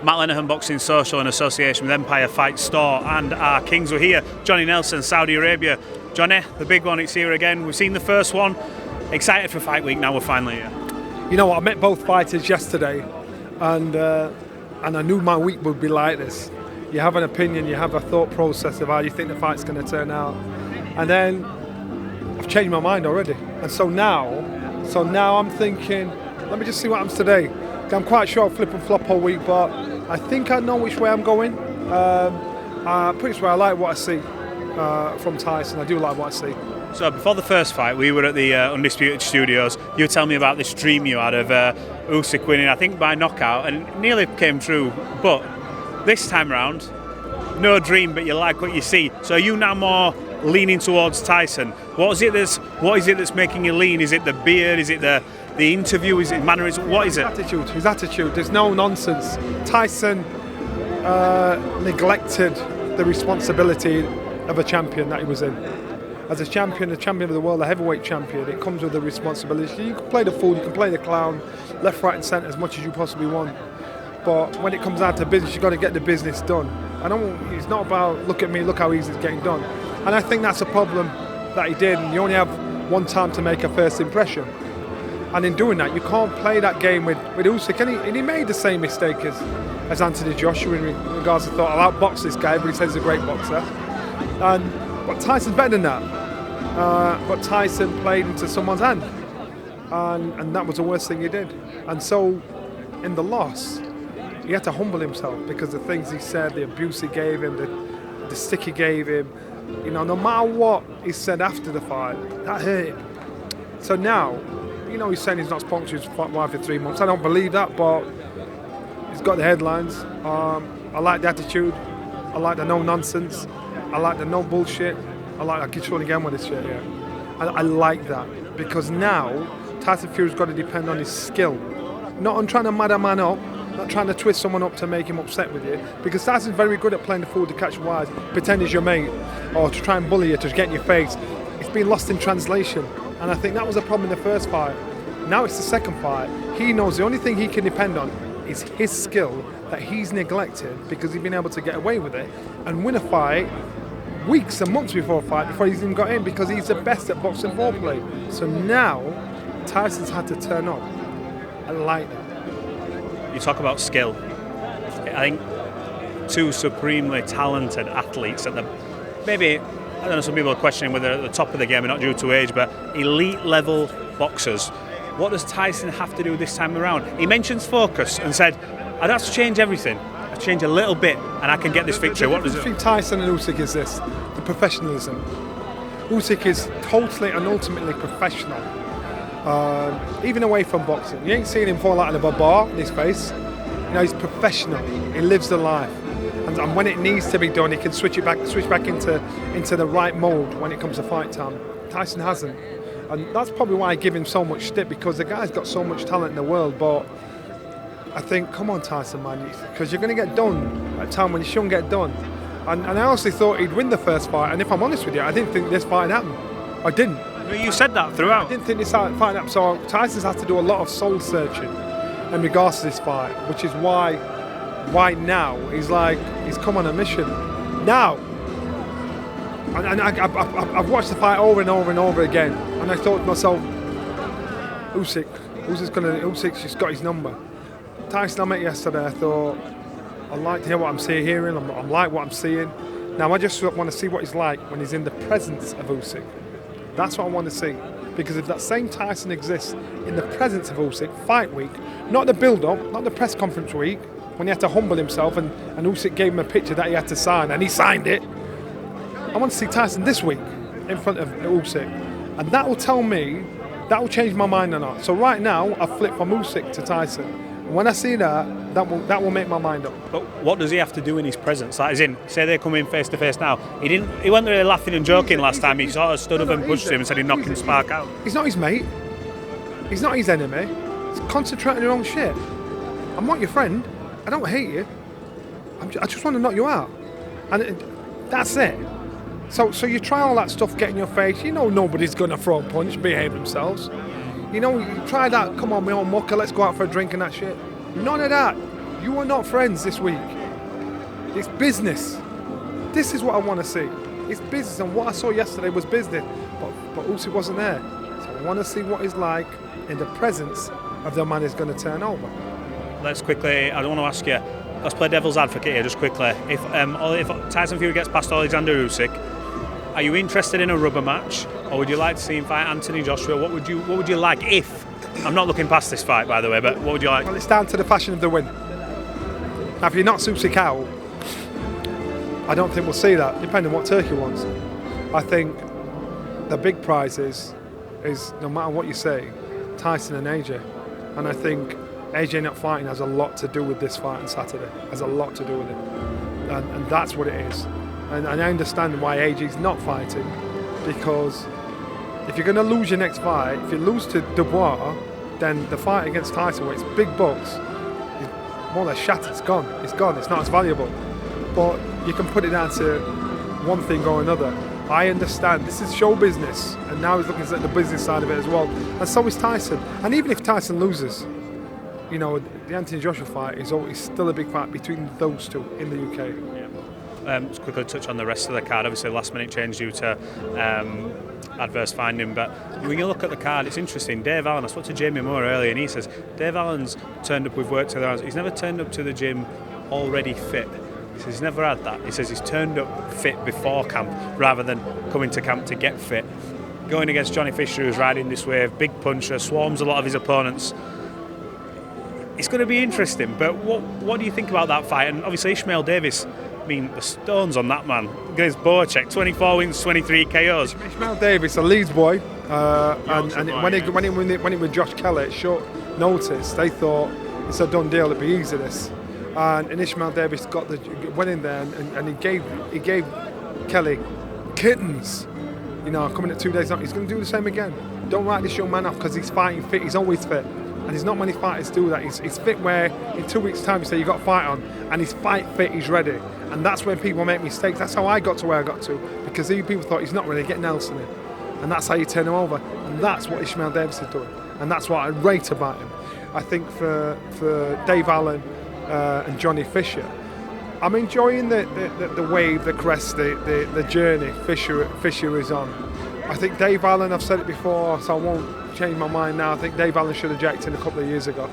Matt Lenihan Boxing Social in association with Empire Fight Store and our Kings. We're here, Johnny Nelson, Saudi Arabia. Johnny, the big one, it's here again. We've seen the first one. Excited for Fight Week, now we're finally here. You know what, I met both fighters yesterday and I knew my week would be like this. You have an opinion, you have a thought process of how you think the fight's going to turn out. And then I've changed my mind already. And so now I'm thinking, let me just see what happens today. I'm quite sure I'll flip and flop all week, but I think I know which way I'm going. Pretty sure I like what I see from Tyson. I do like what I see. So before the first fight, we were at the Undisputed Studios. You were telling me about this dream you had of Usyk winning, I think by knockout, and it nearly came true. But this time around, no dream, but you like what you see. So are you now more leaning towards Tyson? What is it that's making you lean? Is it the beard? Is it the interview? Is it mannerism? What is it? His attitude. There's no nonsense. Tyson neglected the responsibility of a champion that he was in. As a champion of the world, a heavyweight champion, it comes with the responsibility. You can play the fool, you can play the clown, left, right and centre as much as you possibly want. But when it comes down to business, you've got to get the business done. It's not about, look at me, look how easy it's getting done. And I think that's a problem that he did. And you only have one time to make a first impression. And in doing that, you can't play that game with Usyk. And he made the same mistake as Anthony Joshua in regards to thought, I'll outbox this guy, but he says he's a great boxer. But Tyson's better than that. But Tyson played into someone's hand. And that was the worst thing he did. And so, in the loss, he had to humble himself because the things he said, the abuse he gave him, the stick he gave him, no matter what he said after the fight, that hurt him. So now, he's saying he's not sponsored his wife for 3 months. I don't believe that, but he's got the headlines. I like the attitude. I like the no nonsense. I like the no bullshit. I keep showing again with this shit, yeah. I like that because now Tyson Fury's got to depend on his skill, not on trying to mad a man up, not trying to twist someone up to make him upset with you. Because Tyson's very good at playing the fool to catch wise, pretend he's your mate, or to try and bully you to get in your face. It's been lost in translation, and I think that was a problem in the first fight. Now it's the second fight. He knows the only thing he can depend on is his skill that he's neglected because he's been able to get away with it and win a fight weeks and months before a fight, before he's even got in, because he's the best at boxing foreplay. So now Tyson's had to turn on. I like that. You talk about skill. I think two supremely talented athletes at the, maybe, I don't know, some people are questioning whether at the top of the game, not due to age, but elite level boxers. What does Tyson have to do this time around? He mentions focus and said, I'd have to change everything. I'd change a little bit and I can get this victory. What does it? Between Tyson and Usyk is this, the professionalism. Usyk is totally and ultimately professional. Even away from boxing. You ain't seen him fall out of a bar in his face. He's professional. He lives the life. And when it needs to be done, he can switch back into the right mode when it comes to fight time. Tyson hasn't. And that's probably why I give him so much stick, because the guy's got so much talent in the world. But I think, come on, Tyson, man, because you're going to get done at a time when you shouldn't get done. And I honestly thought he'd win the first fight. And if I'm honest with you, I didn't think this fight happened. I didn't. You said that throughout. I didn't think this fight happened. So Tyson's had to do a lot of soul searching in regards to this fight, which is why now he's come on a mission. Now, and I've watched the fight over and over and over again, and I thought to myself, Usyk's just got his number. Tyson I met yesterday, I thought, I like to hear what I'm hearing, I like what I'm seeing. Now I just want to see what he's like when he's in the presence of Usyk. That's what I want to see. Because if that same Tyson exists in the presence of Usyk, fight week, not the build-up, not the press conference week, when he had to humble himself and Usyk gave him a picture that he had to sign, and he signed it. I want to see Tyson this week in front of Usyk. And that will tell me, that will change my mind or not. So right now, I flip from Usyk to Tyson. And when I see that will make my mind up. But what does he have to do in his presence? Like, as in, say they come in face to face now. He wasn't really laughing and joking last time. He sort of stood up and pushed him and said he'd knock him spark out. He's not his mate. He's not his enemy. He's concentrating on your own shit. I'm not your friend. I don't hate you. I just want to knock you out. And that's it. So you try all that stuff, get in your face. Nobody's going to throw a punch, behave themselves. You try that, come on, my own mucker, let's go out for a drink and that shit. None of that. You are not friends this week. It's business. This is what I want to see. It's business, and what I saw yesterday was business, but Usyk wasn't there. So I want to see what it's like in the presence of the man who's going to turn over. Let's quickly, I don't want to ask you, let's play devil's advocate here just quickly. If Tyson Fury gets past Alexander Usyk, are you interested in a rubber match, or would you like to see him fight Anthony Joshua? What would you like if? I'm not looking past this fight, by the way, but what would you like? Well, it's down to the passion of the win. Now, if you knock Usyk out, I don't think we'll see that, depending on what Turkey wants. I think the big prize is no matter what you say, Tyson and AJ. And I think AJ not fighting has a lot to do with this fight on Saturday. Has a lot to do with it. And that's what it is. And I understand why AJ's not fighting, because if you're going to lose your next fight, if you lose to Dubois, then the fight against Tyson, where it's big bucks, is more or less shattered. It's gone. It's gone. It's not as valuable. But you can put it down to one thing or another. I understand this is show business, and now he's looking at the business side of it as well. And so is Tyson. And even if Tyson loses, you know, the Anthony Joshua fight is always still a big fight between those two in the UK. Yeah. Just quickly touch on the rest of the card. Obviously, last minute change due to adverse finding. But when you look at the card, it's interesting. Dave Allen, I spoke to Jamie Moore earlier, and he says Dave Allen's turned up with work to the house. He's never turned up to the gym already fit. He says he's never had that. He says he's turned up fit before camp rather than coming to camp to get fit. Going against Johnny Fisher, who's riding this wave, big puncher, swarms a lot of his opponents. It's going to be interesting, but what do you think about that fight? And obviously Ishmael Davis, I mean, the stones on that man against Boacek, 24 wins, 23 KOs. Ishmael Davis, a Leeds boy, when he was Josh Kelly at short notice, they thought it's a done deal, it'd be easy this. And Ishmael Davis went in there and he gave Kelly kittens. You know, coming at 2 days out, he's going to do the same again. Don't write this young man off because he's fighting fit. He's always fit, and there's not many fighters do that. He's fit where in 2 weeks' time you say you got a fight on, and he's fight fit. He's ready, and that's when people make mistakes. That's how I got to where I got to, because these people thought he's not ready. Get Nelson in, and that's how you turn him over. And that's what Ishmael Davis is doing, and that's what I rate about him. I think for Dave Allen and Johnny Fisher, I'm enjoying the wave, the crest, the journey Fisher is on. I think Dave Allen, I've said it before, so I won't change my mind now. I think Dave Allen should have jacked in a couple of years ago.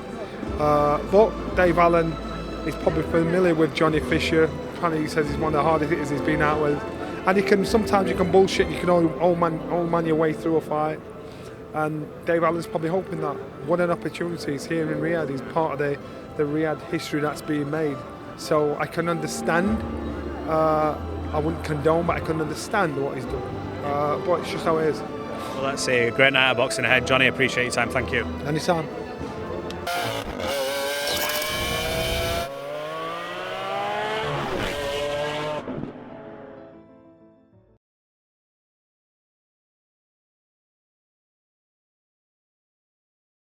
But Dave Allen is probably familiar with Johnny Fisher. Apparently he says he's one of the hardest hitters he's been out with. And sometimes you can bullshit, you can old man your way through a fight. And Dave Allen's probably hoping that. What an opportunity. He's here in Riyadh. He's part of the Riyadh history that's being made. So I can understand. I wouldn't condone, but I can understand what he's doing. But it's just how it is. Well, let's see. A great night of boxing ahead. Johnny, appreciate your time. Thank you. Anytime.